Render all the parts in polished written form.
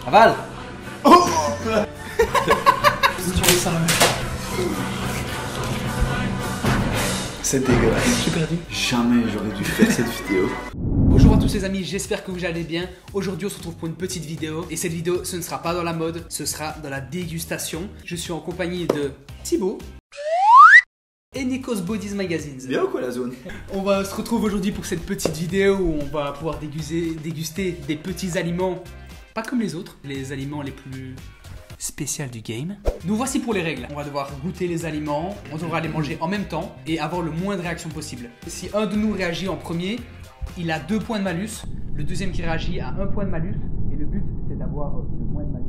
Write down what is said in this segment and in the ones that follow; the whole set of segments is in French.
Aval. Oh. Si tu veux ça. C'est dégueulasse. J'ai perdu. Jamais j'aurais dû faire cette vidéo. Bonjour à tous les amis, j'espère que vous allez bien. Aujourd'hui on se retrouve pour une petite vidéo. Et cette vidéo, ce ne sera pas dans la mode, ce sera dans la dégustation. Je suis en compagnie de Thibaut et Nikos Bodies Magazines. Bien ou quoi la zone? On va se retrouver aujourd'hui pour cette petite vidéo où on va pouvoir déguster des petits aliments, pas comme les autres, les aliments les plus spéciaux du game. Nous voici pour les règles. On va devoir goûter les aliments, on devra les manger en même temps et avoir le moins de réactions possible. Si un de nous réagit en premier, il a 2 points de malus, le deuxième qui réagit a 1 point de malus et le but c'est d'avoir le moins de malus.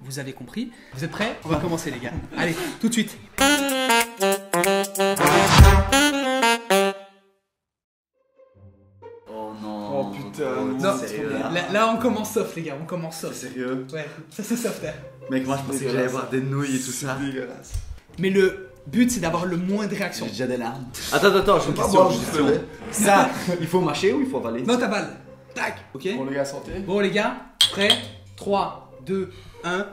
Vous avez compris? Vous êtes prêts? On va commencer les gars. Allez, tout de suite. Oh non. Oh putain, non, sérieux Là on commence soft les gars, on commence soft. Sérieux? Ouais, ça c'est soft hein. Mec, moi je pensais que j'allais avoir des nouilles et tout ça. C'est dégueulasse. Mais le but c'est d'avoir le moins de réactions. J'ai déjà des larmes. Attends, j'ai une Pas question. boire juste le lait. Ça, il faut mâcher ou il faut avaler? Non, ta balle. Tac. Ok. Bon les gars, santé. Bon les gars, prêts? 3, 2, 1.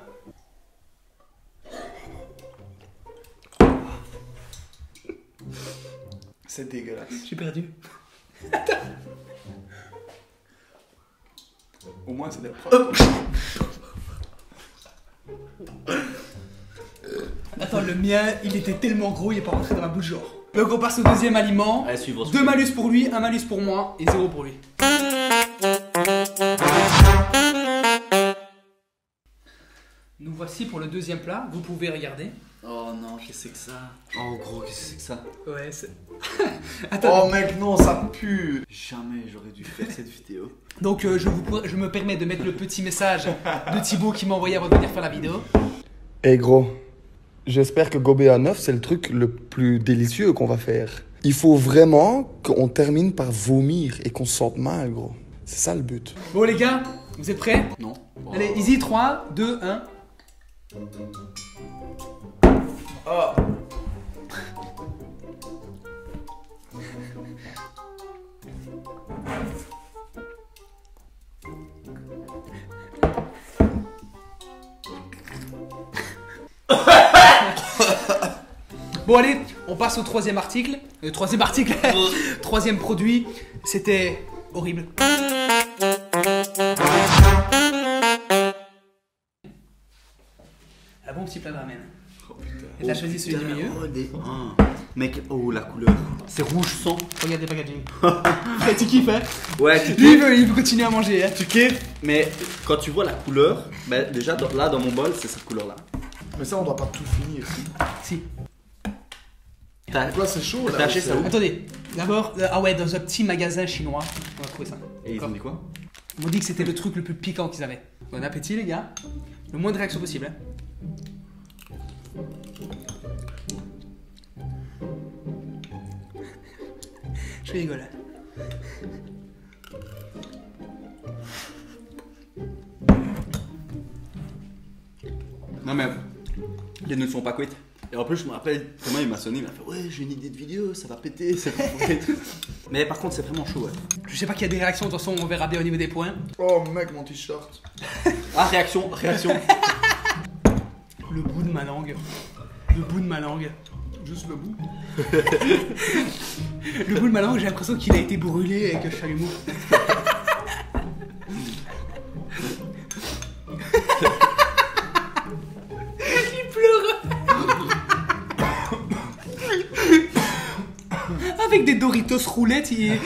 C'est dégueulasse. J'ai perdu. Au moins c'est des preuves. Attends, le mien, il était tellement gros, il est pas rentré dans ma bouche genre. Donc on passe au deuxième aliment. Allez, suivre. 2 malus pour lui, 1 malus pour moi et 0 pour lui. Nous voici pour le deuxième plat, vous pouvez regarder. Oh non, qu'est-ce que c'est que ça? Oh gros, qu'est-ce que c'est que ça? Ouais, c'est... Attends. Oh mec, non, ça pue. Jamais j'aurais dû faire cette vidéo. Donc je me permets de mettre le petit message de Thibaut qui m'a envoyé avant de venir faire la vidéo. Eh gros, j'espère que gober à 9 c'est le truc le plus délicieux qu'on va faire. Il faut vraiment qu'on termine par vomir et qu'on se sente mal, gros. C'est ça le but. Bon les gars, vous êtes prêts? Non. Allez, easy, 3, 2, 1. Oh. Bon allez, on passe au troisième article. Troisième produit, c'était horrible. Un bon petit plat de ramen. Oh putain. Et t'as choisi celui du milieu. Mec, oh la couleur. C'est rouge sang. Regarde les packaging. Tu kiffes hein? Ouais, tu Lui kiffes. il veut continuer à manger hein. Tu kiffes. Mais quand tu vois la couleur, bah déjà là dans mon bol, c'est cette couleur là. Mais ça, on doit pas tout finir. Si. Donc là, c'est chaud là. T'as acheté ça où? Attendez, d'abord, ah ouais, dans un petit magasin chinois, on a trouvé ça. Et ils ont dit quoi? Ils m'ont dit que c'était le truc le plus piquant qu'ils avaient. Bon appétit les gars. Le moins de réaction possible hein. Je rigole. Non mais les nouilles sont pas cuites. Et en plus je me rappelle comment il m'a sonné, il m'a fait ouais j'ai une idée de vidéo, ça va péter, ça va péter. Mais par contre c'est vraiment chaud ouais. Je sais pas qu'il y a des réactions, de toute façon on verra bien au niveau des points. Oh mec, mon t-shirt. Ah réaction. Le bout de ma langue. Le bout de ma langue. Juste le bout. Le bout de ma langue, j'ai l'impression qu'il a été brûlé avec un chalumeau. Il pleure. Avec des Doritos roulettes, le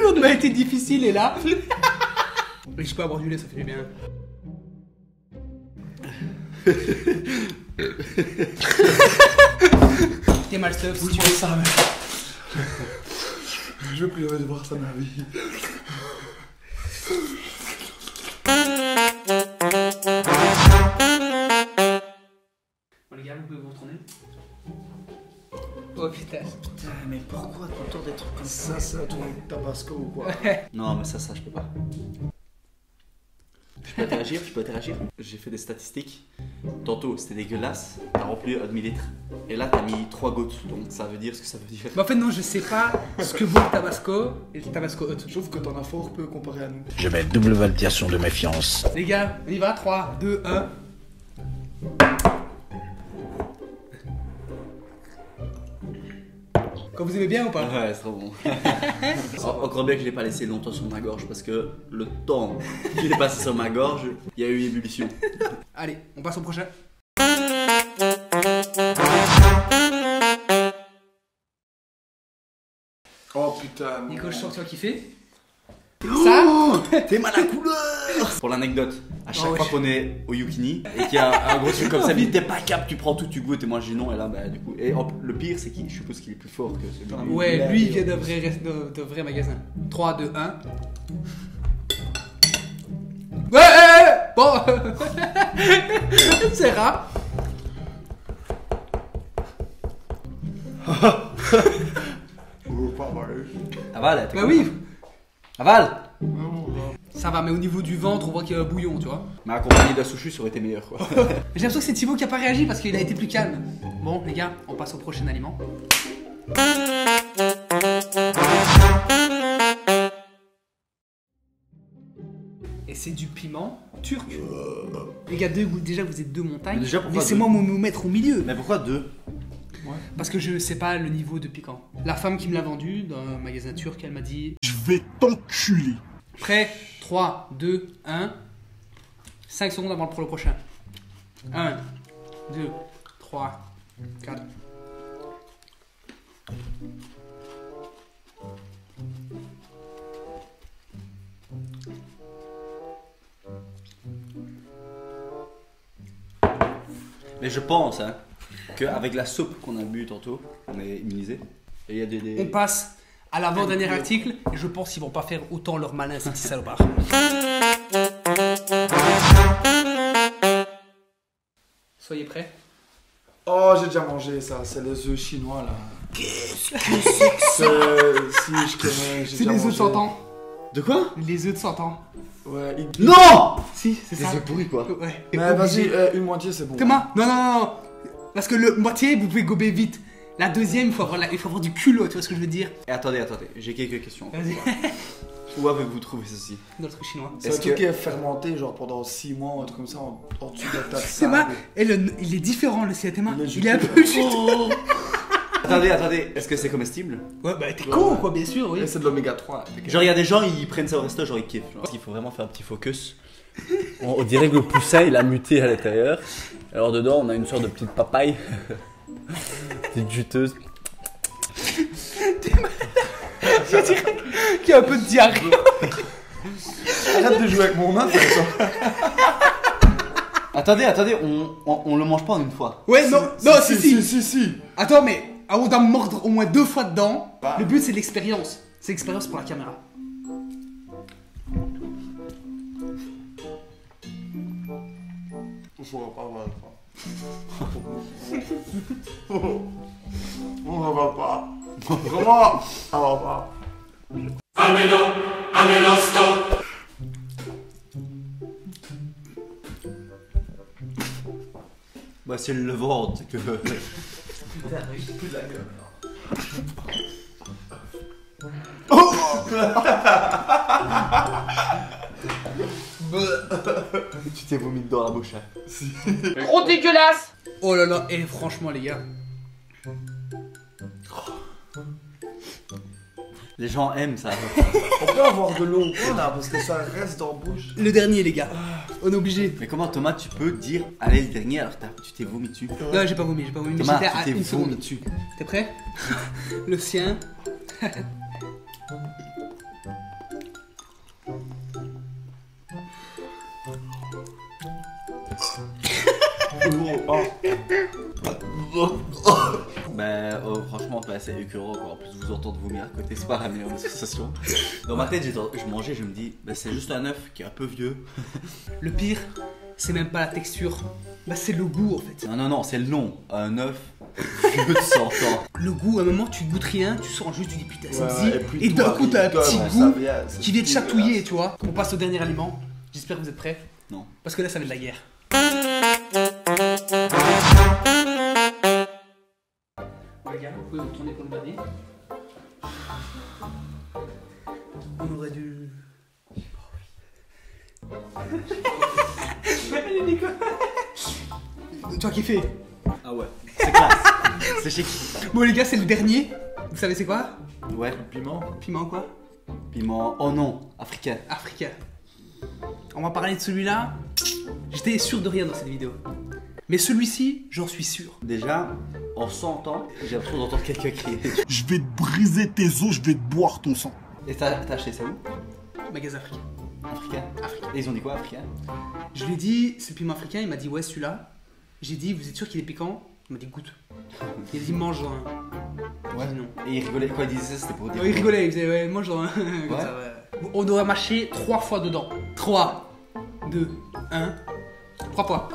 lendemain a été difficile et là... Mais je peux avoir du lait, ça fait du bien. T'es mal stuff si tu veux ça, mec. Je veux plus jamais voir ça de ma vie. Bon les gars, vous pouvez vous retourner. Oh putain. Putain mais pourquoi tout le temps des trucs comme ça? Ça, c'est un truc tabasco ou quoi? Non mais ça je peux pas. peux interagir, tu peux interagir. J'ai fait des statistiques. Tantôt c'était dégueulasse, t'as rempli un demi-litre. Et là t'as mis 3 gouttes, donc ça veut dire ce que ça veut dire. Mais en fait, non, je sais pas ce que vaut le Tabasco et le Tabasco Hot. Je trouve que t'en as fort peu comparé à nous. Je mets double validation de méfiance. Les gars, on y va, 3, 2, 1. Quand vous aimez bien ou pas? Ouais, c'est trop bon. Encore bien que je l'ai pas laissé longtemps sur ma gorge parce que le temps qu'il est passé sur ma gorge, il y a eu ébullition. Allez, on passe au prochain. Oh putain. Nico, je sens que tu vas kiffer. Ça T'es mal à couleur. Pour l'anecdote, à chaque Oh, fois ouais. qu'on est au Yukini et qu'il y a un gros truc comme ça, mais t'es pas cap, tu prends tout, tu goûtes et moi je dis non et là bah du coup. Et hop, le pire c'est qu'il, je suppose qu'il est plus fort que celui-là. Ouais, lui il vient de vrai magasin. 3, 2, 1. Ouais, bon. C'est rare. Oh, pas mal. Avale, t'es Bah content. oui, Avale. ça va, mais au niveau du ventre, on voit qu'il y a un bouillon, tu vois. Mais accompagné d'un sushi, ça aurait été meilleur quoi. J'ai l'impression que c'est Thibaut qui a pas réagi parce qu'il a été plus calme. Bon, les gars, on passe au prochain aliment. Et c'est du piment turc. Les gars, déjà vous êtes deux montagnes. Mais déjà, pourquoi laissez-moi me mettre au milieu. Mais pourquoi 2? Parce que je sais pas le niveau de piquant. La femme qui me l'a vendu dans un magasin turc, elle m'a dit Je vais t'enculer. prêt, 3, 2, 1. 5 secondes avant pour le prochain. 1, 2, 3, 4. Mais je pense hein, qu'avec la soupe qu'on a bu tantôt, on est immunisé. Et il y a des. On passe à l'avant-dernier article et je pense qu'ils vont pas faire autant leur malin ces petits salopards. Soyez prêts. Oh, j'ai déjà mangé ça, c'est les œufs chinois là. Qu'est-ce que c'est que ça? Si, je connais, j'ai C'est déjà les œufs de mangé. 100 ans. De quoi? Les œufs de 100 ans. Ouais, Non! Si, c'est Des ça. œufs pourris quoi. Ouais. Mais vas-y, Obligé. une moitié c'est bon. Thomas, non, non, non, non. Parce que le moitié, vous pouvez gober vite. La deuxième, il faut avoir du culot, tu vois ce que je veux dire? Et attendez, j'ai quelques questions. Vas-y. Où avez-vous trouvé ceci? Dans le truc chinois. C'est un Est-ce truc que- qui est fermenté genre pendant 6 mois, un truc comme ça, en dessous de la table. Thomas, et il est différent le sien, Thomas. Il est Il est un juteux. peu juteux. Oh. Attendez, est-ce que c'est comestible? Ouais, bah t'es con, quoi, bien sûr, oui. Et c'est de l'oméga 3. Genre il y a des gens, ils prennent ça au resto, genre ils kiffent. Parce qu'il faut vraiment faire un petit focus. On dirait que le poussin il a muté à l'intérieur. Alors dedans on a une sorte de petite papaye. Petite juteuse. Je dirais qu'il y a un peu de diarrhée. Arrête de jouer avec mon main, ça. Attendez, on le mange pas en une fois. Ouais, non, non, si. Si. Attends, mais avant d'en mordre au moins 2 fois dedans, Bah. le but c'est l'expérience. C'est l'expérience pour la caméra. On va pas mal. On va pas. Comment? On va pas. Bah c'est le ventre que. Tu t'es vomi dans la bouche. Hein. Trop dégueulasse. Oh là là, et franchement les gars. Les gens aiment ça. On peut avoir de l'eau là parce que ça reste dans la bouche. Le dernier les gars. On est obligé. Mais comment Thomas tu peux dire allez le dernier alors que tu t'es vomi dessus? Non, j'ai pas vomi, mais Thomas, j'étais à tu t'es une vomi seconde. dessus. T'es prêt? Le sien. Bah franchement bah, c'est écœurant quoi. En plus vous entendre vomir à côté c'est pas la meilleure sensation. Dans ma tête je mangeais je me dis bah, c'est juste un œuf qui est un peu vieux. Le pire, c'est même pas la texture. Bah c'est le goût en fait. Non c'est le nom. Un œuf vieux de 100 ans. Le goût, à un moment tu goûtes rien, tu sens juste, tu dis putain c'est Ouais, dit. puis Et d'un toi, coup t'as un toi, petit ouais, goût ça vient, c'est qui vient te dégueulasse. chatouiller, tu vois. On passe au dernier aliment. J'espère que vous êtes prêts. Non. Parce que là, ça va être de la guerre. Les gars, vous pouvez vous tourner pour le dernier. On aurait dû... Tu as kiffé? Ah ouais, c'est classe. C'est chic. Bon les gars, c'est le dernier. Vous savez c'est quoi? Ouais. Piment. Piment quoi? Piment. Oh non, africain. Africain. On va parler de celui-là. J'étais sûr de rien dans cette vidéo. Mais celui-ci, j'en suis sûr. Déjà, en 100 ans, j'ai l'impression d'entendre quelqu'un crier. Je vais te briser tes os, je vais te boire ton sang. Et t'as acheté ça où? Magasin africain. Africain. Africain. Et ils ont dit quoi, africain? Je lui ai dit, c'est le piment africain. Il m'a dit, ouais, celui-là. J'ai dit, vous êtes sûr qu'il est piquant? Il m'a dit, goûte. Il a dit, mange un. Ouais. J'ai dit non. Et ils rigolaient. Quand ils disaient ça, c'était pour dire. Il rigolait, il faisait, ouais, mange un. Comme Ouais. ça, ouais. On doit mâcher 3 fois dedans. 3, 2, 1. 3 fois.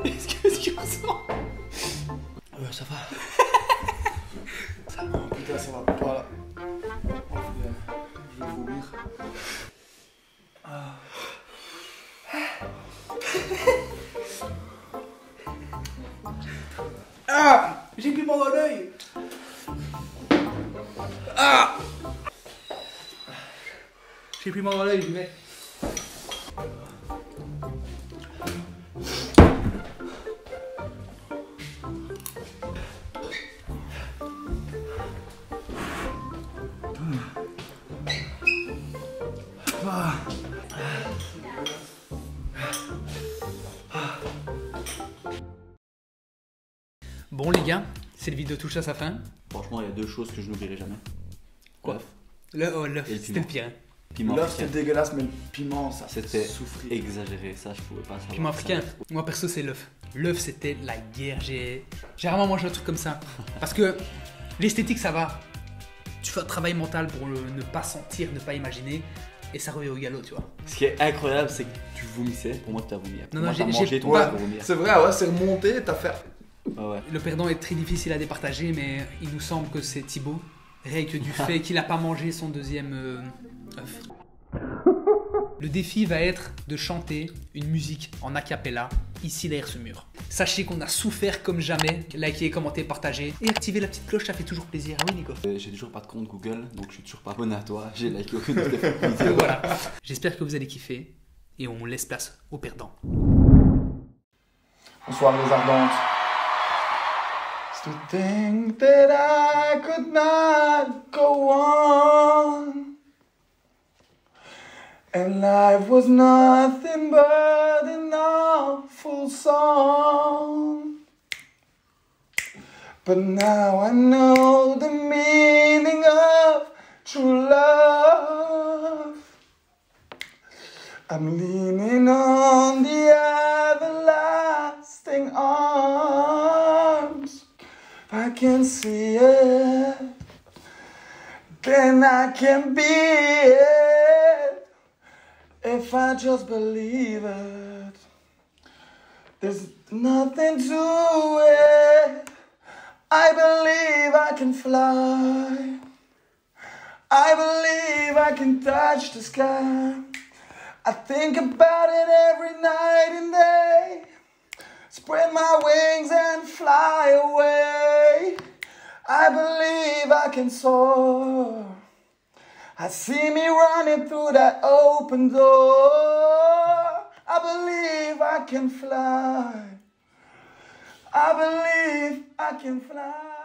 Qu'est-ce qu'il ressent? Ça va. Putain, ça va pas là. Je vais vomir. Ah! J'ai piment dans l'œil! Ah! J'ai piment dans l'œil, je vais. Bon les gars, cette vidéo touche à sa fin. Franchement, il y a 2 choses que je n'oublierai jamais. Quoi? L'œuf. L'œuf, Et le c'était piment. le pire. Hein. Piment L'œuf africain. c'était dégueulasse, mais le piment ça C'était souffrir. exagéré, ça je pouvais pas savoir. Piment africain, moi perso c'est l'œuf. L'œuf c'était la guerre, j'ai rarement mangé un truc comme ça. Parce que l'esthétique ça va. Tu fais un travail mental pour ne pas sentir, ne pas imaginer. Et ça revient au galop, tu vois. Ce qui est incroyable, c'est que tu vomissais. Pour moi, tu as vomi. Pour Non, moi, non, t'as j'ai mangé ton pas- corps pour vomir. C'est vrai, ouais, c'est remonté, t'as fait. Ah ouais. Le perdant est très difficile à départager, mais il nous semble que c'est Thibaut. Rien que du fait qu'il n'a pas mangé son deuxième œuf. Le défi va être de chanter une musique en a cappella, ici derrière ce mur. Sachez qu'on a souffert comme jamais. Likez, commentez, partagez. Et activez la petite cloche, ça fait toujours plaisir. Ah oui, Nico. J'ai toujours pas de compte Google, donc je suis toujours pas abonné à toi. J'ai liké aucune de tes vidéos. Voilà. J'espère que vous allez kiffer. Et on laisse place au perdant. Bonsoir les ardentes. To think that I could not go on, and life was nothing but an awful song. But now I know the meaning of true love. I'm leaning on the everlasting arms. If I can see it, then I can be it. If I just believe it, there's nothing to it. I believe I can fly. I believe I can touch the sky. I think about it every night and day. Spread my wings and fly away. I believe I can soar. I see me running through that open door. I believe I can fly. I believe I can fly.